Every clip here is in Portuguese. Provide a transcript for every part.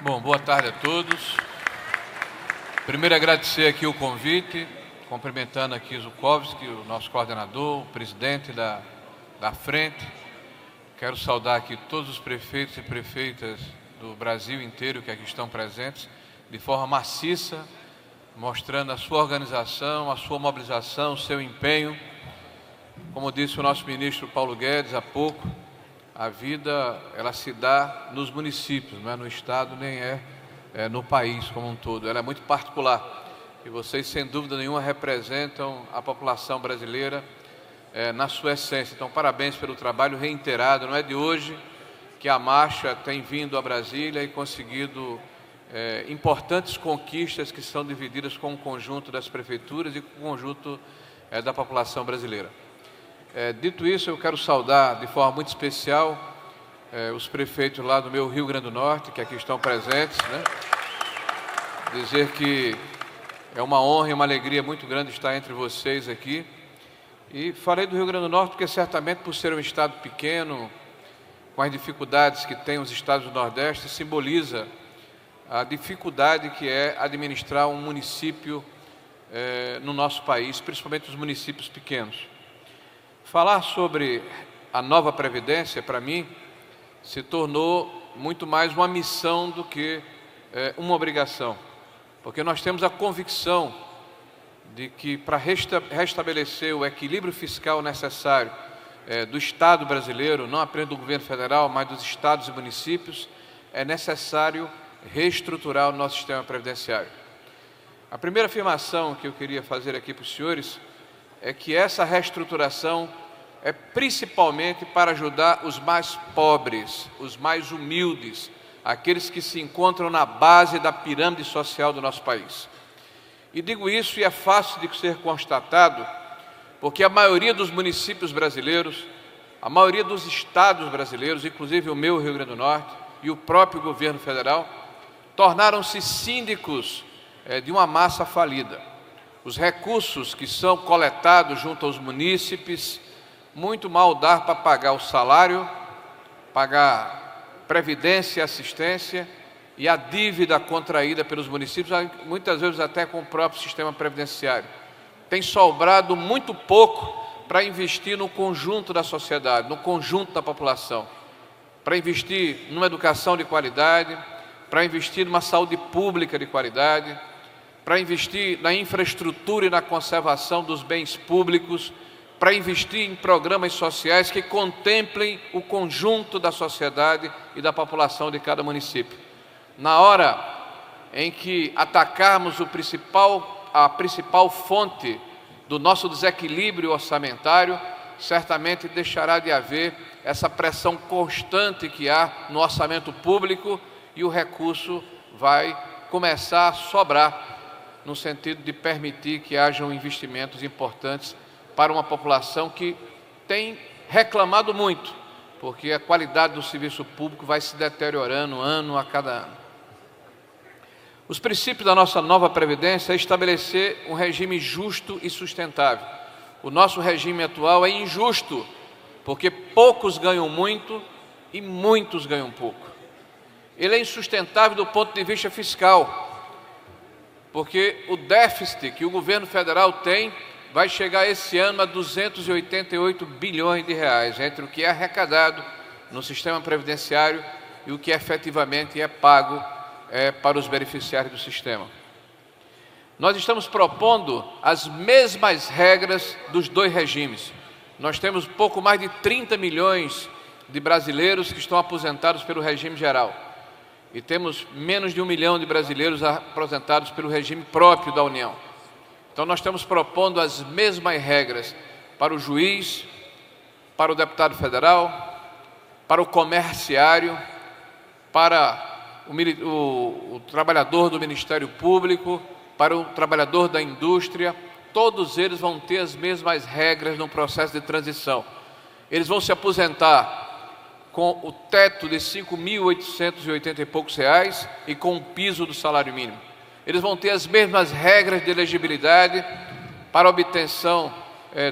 Bom, boa tarde a todos. Primeiro agradecer aqui o convite, cumprimentando aqui o Zukovski, o nosso coordenador, o presidente da frente. Quero saudar aqui todos os prefeitos e prefeitas do Brasil inteiro que aqui estão presentes, de forma maciça, mostrando a sua organização, a sua mobilização, o seu empenho. Como disse o nosso ministro Paulo Guedes há pouco, a vida ela se dá nos municípios, não é no estado, nem é no país como um todo. Ela é muito particular e vocês, sem dúvida nenhuma, representam a população brasileira na sua essência. Então, parabéns pelo trabalho reiterado. Não é de hoje que a marcha tem vindo a Brasília e conseguido importantes conquistas que são divididas com o conjunto das prefeituras e com o conjunto da população brasileira. Dito isso, eu quero saudar de forma muito especial os prefeitos lá do meu Rio Grande do Norte, que aqui estão presentes, né? Dizer que é uma honra e uma alegria muito grande estar entre vocês aqui. E falei do Rio Grande do Norte porque certamente, por ser um estado pequeno, com as dificuldades que tem os estados do Nordeste, simboliza a dificuldade que é administrar um município no nosso país, principalmente os municípios pequenos. Falar sobre a nova Previdência, para mim, se tornou muito mais uma missão do que uma obrigação, porque nós temos a convicção de que, para restabelecer o equilíbrio fiscal necessário do Estado brasileiro, não apenas do governo federal, mas dos estados e municípios, é necessário reestruturar o nosso sistema previdenciário. A primeira afirmação que eu queria fazer aqui para os senhores é que essa reestruturação é principalmente para ajudar os mais pobres, os mais humildes, aqueles que se encontram na base da pirâmide social do nosso país. E digo isso, e é fácil de ser constatado, porque a maioria dos municípios brasileiros, a maioria dos estados brasileiros, inclusive o meu Rio Grande do Norte e o próprio governo federal, tornaram-se síndicos de uma massa falida. Os recursos que são coletados junto aos munícipes, muito mal dá para pagar o salário, pagar previdência e assistência e a dívida contraída pelos municípios, muitas vezes até com o próprio sistema previdenciário. Tem sobrado muito pouco para investir no conjunto da sociedade, no conjunto da população, para investir numa educação de qualidade, para investir numa saúde pública de qualidade, para investir na infraestrutura e na conservação dos bens públicos, para investir em programas sociais que contemplem o conjunto da sociedade e da população de cada município. Na hora em que atacarmos a principal fonte do nosso desequilíbrio orçamentário, certamente deixará de haver essa pressão constante que há no orçamento público e o recurso vai começar a sobrar, no sentido de permitir que hajam investimentos importantes para uma população que tem reclamado muito, porque a qualidade do serviço público vai se deteriorando ano a cada ano. Os princípios da nossa nova Previdência é estabelecer um regime justo e sustentável. O nosso regime atual é injusto, porque poucos ganham muito e muitos ganham pouco. Ele é insustentável do ponto de vista fiscal, porque o déficit que o governo federal tem vai chegar esse ano a 288 bilhões de reais, entre o que é arrecadado no sistema previdenciário e o que efetivamente é pago para os beneficiários do sistema. Nós estamos propondo as mesmas regras dos dois regimes. Nós temos pouco mais de 30 milhões de brasileiros que estão aposentados pelo regime geral. E temos menos de 1 milhão de brasileiros aposentados pelo regime próprio da União. Então nós estamos propondo as mesmas regras para o juiz, para o deputado federal, para o comerciário, para o trabalhador do Ministério Público, para o trabalhador da indústria. Todos eles vão ter as mesmas regras no processo de transição. Eles vão se aposentar com o teto de R$ 5.880 e poucos reais e com o piso do salário mínimo. Eles vão ter as mesmas regras de elegibilidade para a obtenção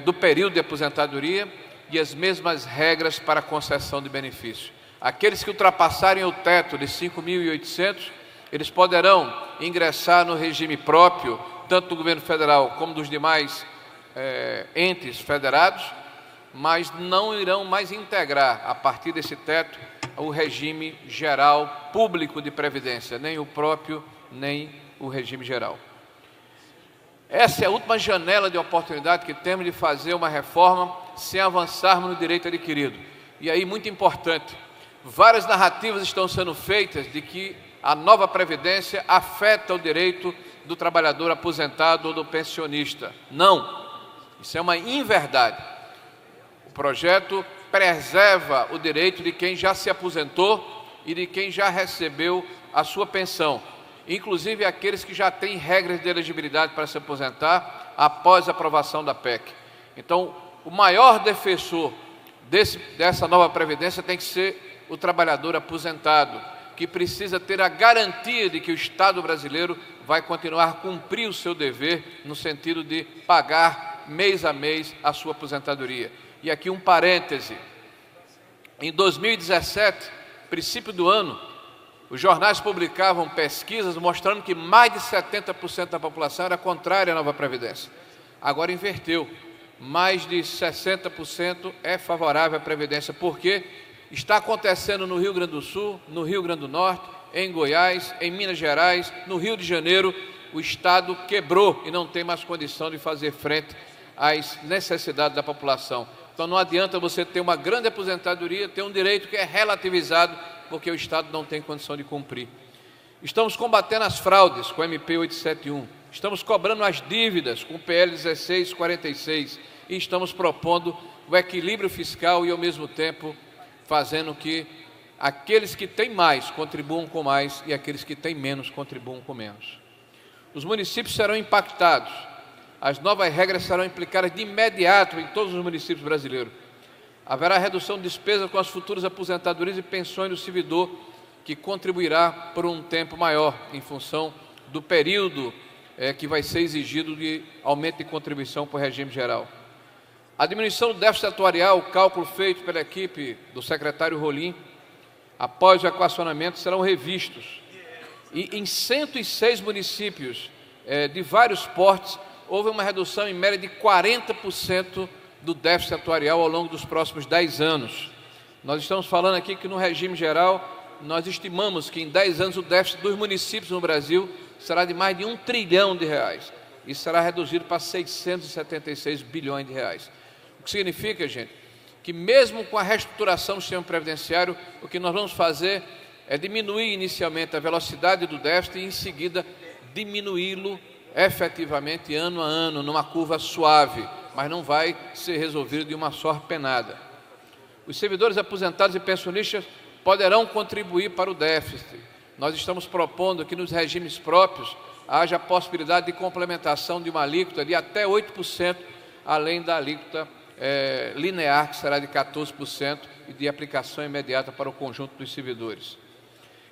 do período de aposentadoria e as mesmas regras para a concessão de benefício. Aqueles que ultrapassarem o teto de 5.800 Eles poderão ingressar no regime próprio, tanto do governo federal como dos demais entes federados, mas não irão mais integrar, a partir desse teto, o regime geral público de previdência, nem o próprio, nem o regime geral. Essa é a última janela de oportunidade que temos de fazer uma reforma sem avançarmos no direito adquirido. E aí, muito importante, várias narrativas estão sendo feitas de que a nova Previdência afeta o direito do trabalhador aposentado ou do pensionista. Não, isso é uma inverdade. O projeto preserva o direito de quem já se aposentou e de quem já recebeu a sua pensão, inclusive aqueles que já têm regras de elegibilidade para se aposentar após a aprovação da PEC. Então, o maior defensor dessa nova Previdência tem que ser o trabalhador aposentado, que precisa ter a garantia de que o Estado brasileiro vai continuar a cumprir o seu dever no sentido de pagar mês a mês a sua aposentadoria. E aqui um parêntese, em 2017, princípio do ano, os jornais publicavam pesquisas mostrando que mais de 70% da população era contrária à nova Previdência. Agora inverteu, mais de 60% é favorável à Previdência, porque está acontecendo no Rio Grande do Sul, no Rio Grande do Norte, em Goiás, em Minas Gerais, no Rio de Janeiro. O Estado quebrou e não tem mais condição de fazer frente às necessidades da população. Então não adianta você ter uma grande aposentadoria, ter um direito que é relativizado, porque o Estado não tem condição de cumprir. Estamos combatendo as fraudes com o MP 871, estamos cobrando as dívidas com o PL 1646 e estamos propondo o equilíbrio fiscal e, ao mesmo tempo, fazendo que aqueles que têm mais contribuam com mais e aqueles que têm menos contribuam com menos. Os municípios serão impactados. As novas regras serão aplicadas de imediato em todos os municípios brasileiros. Haverá redução de despesas com as futuras aposentadorias e pensões do servidor, que contribuirá por um tempo maior, em função do período que vai ser exigido de aumento de contribuição para o regime geral. A diminuição do déficit atuarial, o cálculo feito pela equipe do secretário Rolim, após o equacionamento, serão revistos. E em 106 municípios de vários portes, houve uma redução em média de 40% do déficit atuarial ao longo dos próximos 10 anos. Nós estamos falando aqui que no regime geral, nós estimamos que em 10 anos o déficit dos municípios no Brasil será de mais de R$1 trilhão. Isso será reduzido para 676 bilhões de reais. O que significa, gente, que mesmo com a reestruturação do sistema previdenciário, o que nós vamos fazer é diminuir inicialmente a velocidade do déficit e em seguida diminuí-lo efetivamente ano a ano, numa curva suave, mas não vai ser resolvido de uma só penada. Os servidores aposentados e pensionistas poderão contribuir para o déficit. Nós estamos propondo que nos regimes próprios haja a possibilidade de complementação de uma alíquota de até 8%, além da alíquota linear, que será de 14%, e de aplicação imediata para o conjunto dos servidores.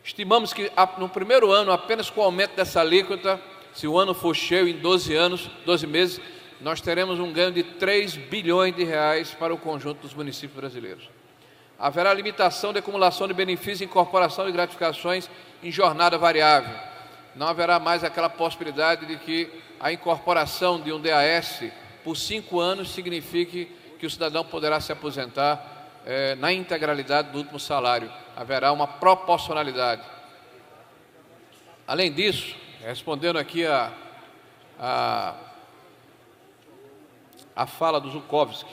Estimamos que no primeiro ano, apenas com o aumento dessa alíquota, se o ano for cheio em 12 meses, nós teremos um ganho de R$3 bilhões para o conjunto dos municípios brasileiros. Haverá limitação de acumulação de benefícios e incorporação de gratificações em jornada variável. Não haverá mais aquela possibilidade de que a incorporação de um DAS por 5 anos signifique que o cidadão poderá se aposentar na integralidade do último salário. Haverá uma proporcionalidade. Além disso, respondendo aqui a fala do Zukovski,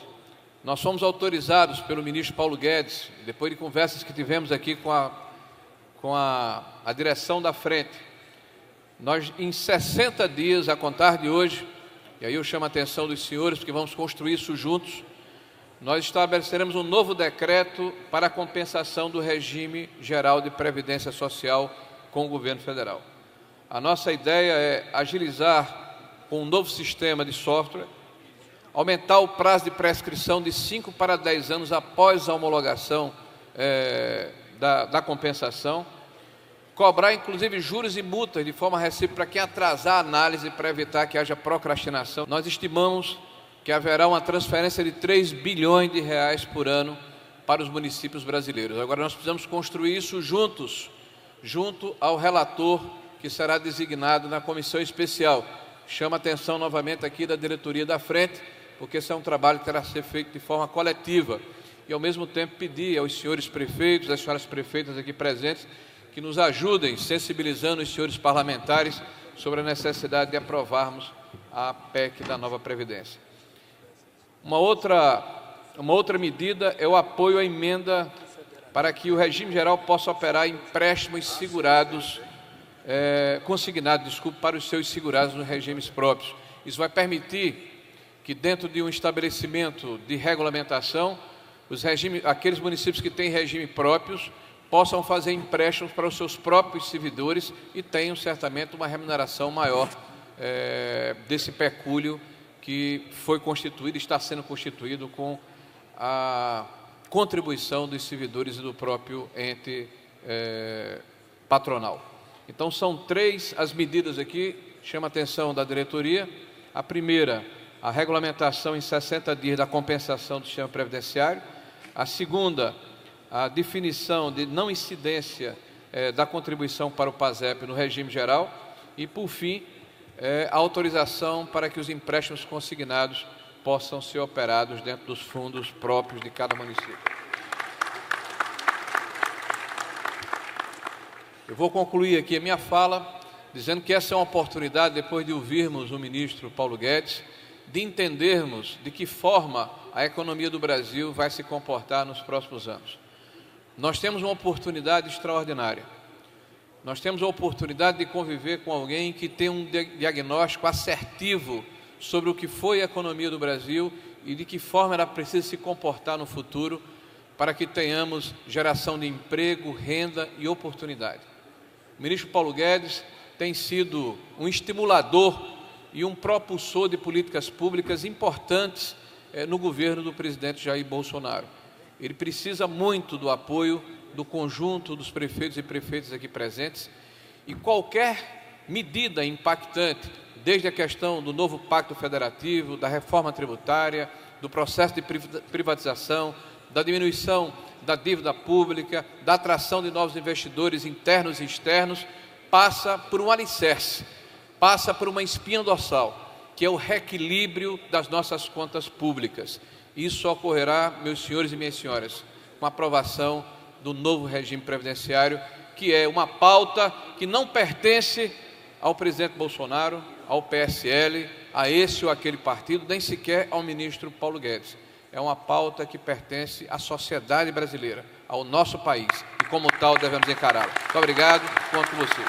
nós fomos autorizados pelo ministro Paulo Guedes, depois de conversas que tivemos aqui com a direção da frente, nós em 60 dias, a contar de hoje, e aí eu chamo a atenção dos senhores, porque vamos construir isso juntos, nós estabeleceremos um novo decreto para a compensação do regime geral de previdência social com o governo federal. A nossa ideia é agilizar com um novo sistema de software, aumentar o prazo de prescrição de 5 para 10 anos após a homologação da compensação, cobrar inclusive juros e multas de forma recíproca para quem atrasar a análise, para evitar que haja procrastinação. Nós estimamos que haverá uma transferência de R$3 bilhões por ano para os municípios brasileiros. Agora nós precisamos construir isso juntos junto ao relator que será designado na comissão especial. Chama a atenção novamente aqui da diretoria da frente, porque esse é um trabalho que terá que ser feito de forma coletiva. E, ao mesmo tempo, pedir aos senhores prefeitos, às senhoras prefeitas aqui presentes, que nos ajudem, sensibilizando os senhores parlamentares sobre a necessidade de aprovarmos a PEC da nova Previdência. Uma outra medida é o apoio à emenda para que o regime geral possa operar empréstimos segurados, consignados, para os seus segurados nos regimes próprios. Isso vai permitir que, dentro de um estabelecimento de regulamentação, aqueles municípios que têm regime próprios possam fazer empréstimos para os seus próprios servidores e tenham certamente uma remuneração maior desse pecúlio que foi constituído, está sendo constituído com a contribuição dos servidores e do próprio ente patronal. Então, são 3 as medidas aqui, chama a atenção da diretoria. A primeira, a regulamentação em 60 dias da compensação do sistema previdenciário. A segunda, a definição de não incidência da contribuição para o PASEP no regime geral. E, por fim, a autorização para que os empréstimos consignados possam ser operados dentro dos fundos próprios de cada município. Eu vou concluir aqui a minha fala dizendo que essa é uma oportunidade, depois de ouvirmos o ministro Paulo Guedes, de entendermos de que forma a economia do Brasil vai se comportar nos próximos anos. Nós temos uma oportunidade extraordinária. Nós temos a oportunidade de conviver com alguém que tem um diagnóstico assertivo sobre o que foi a economia do Brasil e de que forma ela precisa se comportar no futuro para que tenhamos geração de emprego, renda e oportunidade. O ministro Paulo Guedes tem sido um estimulador e um propulsor de políticas públicas importantes no governo do presidente Jair Bolsonaro. Ele precisa muito do apoio do conjunto dos prefeitos e prefeitas aqui presentes, e qualquer medida impactante, desde a questão do novo pacto federativo, da reforma tributária, do processo de privatização, da diminuição da dívida pública, da atração de novos investidores internos e externos, passa por um alicerce, passa por uma espinha dorsal, que é o reequilíbrio das nossas contas públicas. Isso ocorrerá, meus senhores e minhas senhoras, com a aprovação do novo regime previdenciário, que é uma pauta que não pertence ao presidente Bolsonaro, ao PSL, a esse ou aquele partido, nem sequer ao ministro Paulo Guedes. É uma pauta que pertence à sociedade brasileira, ao nosso país, e como tal devemos encará-la. Muito obrigado, conto com vocês.